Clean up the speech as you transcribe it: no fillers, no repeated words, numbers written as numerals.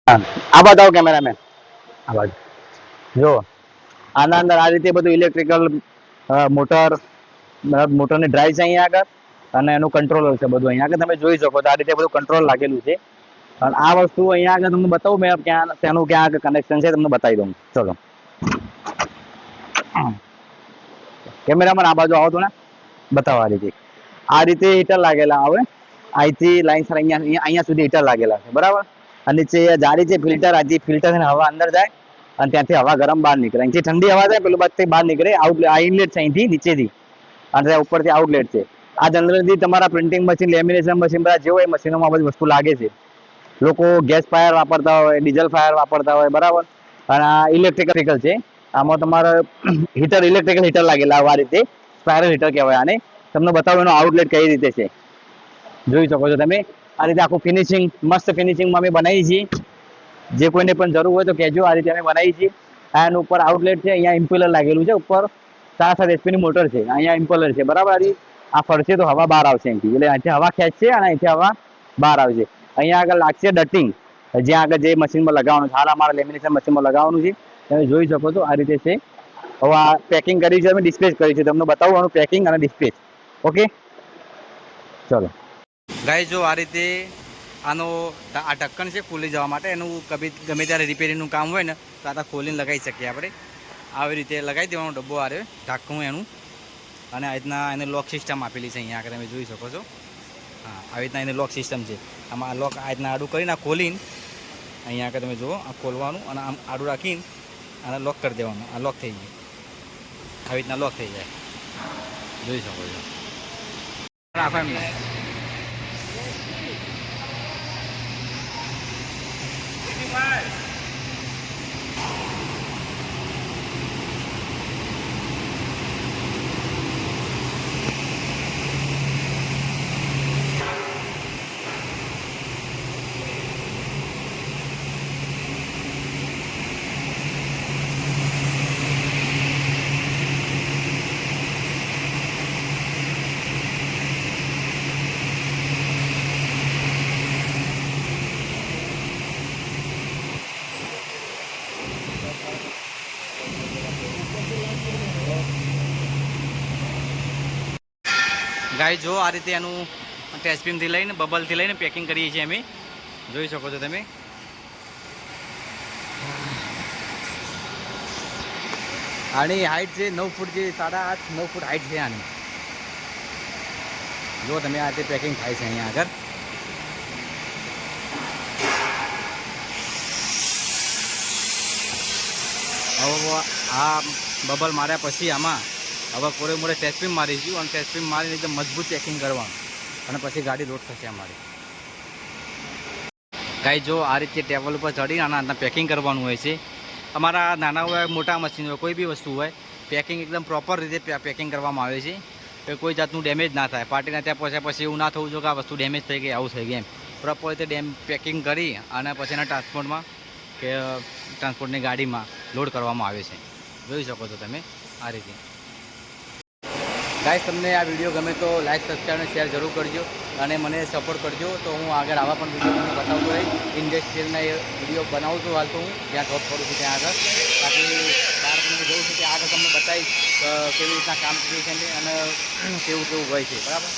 આ બતાવો કેમેરામેન, આ બાજુ જો આના અંદર આ રીતે બધું ઇલેક્ટ્રિકલ મોટર, મોટરની ડ્રાઈવ છે અહીંયા આગળ, અને એનું કંટ્રોલર છે બધું અહીંયા આગળ તમે જોઈ શકો છો. આ રીતે બધું કંટ્રોલ લાગેલું છે. અને આ વસ્તુ અહીંયા આગળ તમને બતાવું મેં ક્યાં તેનું ક્યાં આગળ કનેક્શન છે તમને બતાવી દઉં. ચલો કેમેરામેન આ બાજુ આવો તો ને, બતાવો. આ રીતે હીટર લાગેલા આવે, અહીંથી લાઈન સર અહીંયા સુધી હીટર લાગેલા છે બરાબર. અને નીચે જાળી છે ફિલ્ટર, આથી ફિલ્ટર હવા અંદર જાય અને ત્યાંથી હવા ગરમ બહાર નીકળે. અહીંથી ઠંડી હવા જાય પેલું બાજુથી બહાર નીકળે. આ ઇનલેટ છે અહીંથી નીચેથી, અને ઉપરથી આઉટલેટ છે. આ જનરલી તમારા પ્રિન્ટિંગ મશીન, લેમિનેશન મશીન બધા જે હોય મશીનોમાં બધી વસ્તુ લાગે છે. લોકો ગેસ ફાયર વાપરતા હોય, ડીઝલ ફાયર વાપરતા હોય બરાબર. અને આ ઇલેક્ટ્રિકલ છે. આમાં તમારે હીટર, ઇલેક્ટ્રિકલ હીટર લાગેલા આ રીતે સ્પાયરલ હીટર કહેવાય આને. તમને બતાવું એનો આઉટલેટ કઈ રીતે છે, જોઈ શકો છો તમે. આ રીતે આખું ફિનિશિંગ, મસ્ત ફિનિશિંગમાં અમે બનાવી છીએ. જે કોઈને પણ જરૂર હોય તો કહેજો. આ રીતે અમે બનાવી છીએ. આ એનું ઉપર આઉટલેટ છે. અહીંયા ઇમ્પેલર લાગેલું છે ઉપર, 7 HP ની મોટર છે. અહીંયા ઇમ્પેલર છે બરાબર. આ ફરશે તો હવા બહાર આવશે અહીંથી, એટલે અહીંથી હવા ખેંચશે અને અહીંથી હવા બહાર આવશે. અહીંયા આગળ લાગશે ડટિંગ, જ્યાં આગળ જે મશીનમાં લગાવવાનું છે. હાલ અમારા લેમિનેશન મશીનમાં લગાવવાનું છે. તમે જોઈ શકો છો આ રીતે છે. હવે આ પેકિંગ કરી છે, અમે ડિસ્પેચ કરી છે. તમને બતાવું આનું પેકિંગ અને ડિસ્પેચ. ઓકે ચલો ગાઈસ, જો આ રીતે આનો આ ઢક્કન છે ખુલી જવા માટે. એનું ગમે ત્યારે રિપેરિંગનું કામ હોય ને તો આ ખોલીને લગાવી શકીએ આપણે. આવી રીતે લગાવી દેવાનો ડબ્બો આવે ઢાંકણું એનું. અને આ રીતના એને લોક સિસ્ટમ આપેલી છે અહીંયા આગળ તમે જોઈ શકો છો. હા, આવી રીતના એને લોક સિસ્ટમ છે. આમાં લોક આ રીતના આડું કરીને આ ખોલીને અહીંયા આગળ તમે જુઓ, આ ખોલવાનું અને આમ આડું રાખીને આને લોક કરી દેવાનું. આ લોક થઈ જાય, આવી રીતના લોક થઈ જાય, જોઈ શકો છો. રાખો એમને. ગાય જો આ રીતે એનું ટેસ્ટબીમથી લઈને બબલથી લઈને પેકિંગ કરીએ છીએ અમે, જોઈ શકો છો તમે. આની હાઇટ છે 9 ફૂટ, જે 8.5 9 ફૂટ હાઇટ છે આની. જો તમે આ રીતે પેકિંગ થાય છે અહીંયા આગળ. હવે આ બબલ માર્યા પછી આમાં હવે કોરે મોરે ટેસ્ટબીમ મારીશું, અને ટેસ્ટબીમ મારીને એકદમ મજબૂત પેકિંગ કરવાનું, અને પછી ગાડી લોડ થશે અમારી. ગાઈ જો આ રીતે ટેબલ ઉપર ચડીને આના પેકિંગ કરવાનું હોય છે. અમારા નાના હોય મોટા મશીન હોય કોઈ બી વસ્તુ હોય, પેકિંગ એકદમ પ્રોપર રીતે પેકિંગ કરવામાં આવે છે કે કોઈ જાતનું ડેમેજ ના થાય. પાર્ટીના ત્યાં પહોંચ્યા પછી એવું ના થવું જોઈએ કે આ વસ્તુ ડેમેજ થઈ ગઈ, આવું થઈ ગયું એમ. પ્રોપર રીતે પેકિંગ કરી અને પછી એના ટ્રાન્સપોર્ટમાં કે ટ્રાન્સપોર્ટની ગાડીમાં લોડ કરવામાં આવે છે, જોઈ શકો છો તમે આ રીતે. ગાઈસ, તમને આ વિડીયો ગમે તો લાઈક, સબસ્ક્રાઈબ અને શેર જરૂર કરજો, અને મને સપોર્ટ કરજો. તો હું આગળ આવા પણ વિડીયો તમને બતાવતો રહીશ. ઇન્ડસ્ટ્રીયલના એ વિડીયો બનાવું છું હાલ તો હું જ્યાં જોબ કરું છું ત્યાં આગળ. બાકી બહાર પણ જઉં છું ત્યાં આગળ તમને બતાવીશ કેવી રીતના કામ કર્યું છે અને કેવું હોય છે બરાબર.